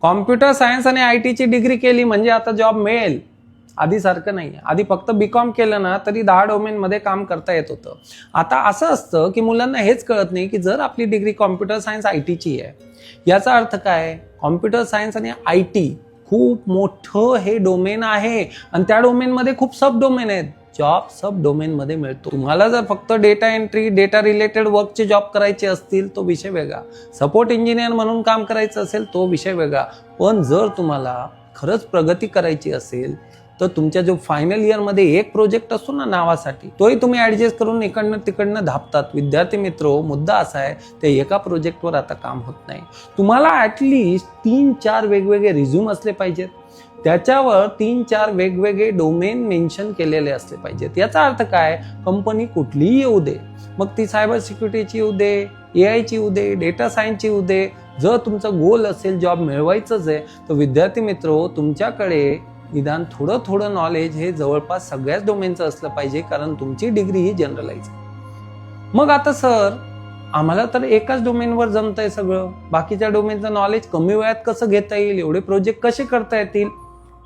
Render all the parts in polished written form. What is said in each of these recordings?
Computer science आणि IT ची degree केली म्हणजे आता जॉब मिळेल, आधीसारखं नाही. आधी फक्त BCom केलं ना तरी 10 डोमेनमध्ये काम करता येत होतं. आता असं असतं की मुलांना हेच कळत नाही की जर आपली डिग्री कॉम्प्युटर सायन्स IT ची आहे, याचा अर्थ काय? कॉम्प्युटर सायन्स आणि IT खूप मोठं हे डोमेन आहे आणि त्या डोमेनमध्ये खूप सब डोमेन आहेत. जॉब सब डोमेन मध्ये मिळतो. तुम्हाला जर फक्त डेटा एंट्री, डेटा रिलेटेड वर्कचे जॉब करायचे असतील तो विषय वेगळा. सपोर्ट इंजिनियर म्हणून काम करायचं असेल तो विषय वेगळा. पण जर तुम्हाला खरंच प्रगती करायची असेल तर तुमच्या जो फायनल इयर मध्ये एक प्रोजेक्ट असतो ना नावासाठी, तोही तुम्ही ऍडजस्ट करून इकडनं तिकडनं धापतात. विद्यार्थी मित्र, मुद्दा असा आहे ते एका प्रोजेक्टवर आता काम होत नाही. तुम्हाला ऍटलिस्ट 3-4 वेगवेगळे रिझ्यूम असले पाहिजेत. त्याच्यावर 3-4 वेगवेगळे डोमेन मेन्शन केलेले असले पाहिजेत. याचा अर्थ काय? कंपनी कुठलीही येऊ दे, मग ती सायबर सिक्युरिटीची येऊ दे, AI ची येऊ दे, डेटा सायन्सची येऊ दे, जर तुमचं गोल असेल जॉब मिळवायचंच आहे तर विद्यार्थी मित्र तुमच्याकडे निदान थोडं नॉलेज हे जवळपास सगळ्याच डोमेनचं असलं पाहिजे, कारण तुमची डिग्री ही जनरलाइज आहे. मग आता सर आम्हाला तर एकाच डोमेनवर जमतंय सगळं, बाकीच्या डोमेनचं नॉलेज कमी वेळात कसं घेता येईल, एवढे प्रोजेक्ट कसे करता येतील?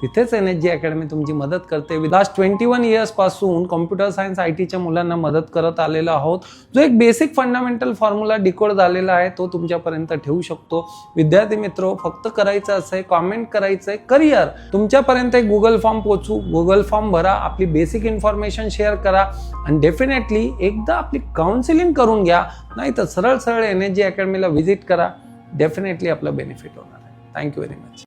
तिथेच NSG अकॅडमी तुमची मदत करते. लास्ट 21 इयर्स पासून कॉम्प्युटर सायन्स ITच्या मुलांना मदत करत आलेलो आहोत. जो एक बेसिक फंडामेंटल फॉर्म्युला डिकोड झालेला आहे तो तुमच्यापर्यंत ठेवू शकतो. विद्यार्थी मित्र, फक्त करायचं असं आहे, कॉमेंट करायचं आहे, करिअर. तुमच्यापर्यंत एक गुगल फॉर्म पोहोचू, गुगल फॉर्म भरा, आपली बेसिक इन्फॉर्मेशन शेअर करा आणि डेफिनेटली एकदा आपली काउन्सिलिंग करून घ्या, नाही तर सरळ NSG अकॅडमीला व्हिजिट करा. डेफिनेटली आपलं बेनिफिट होणार आहे. Thank you very much.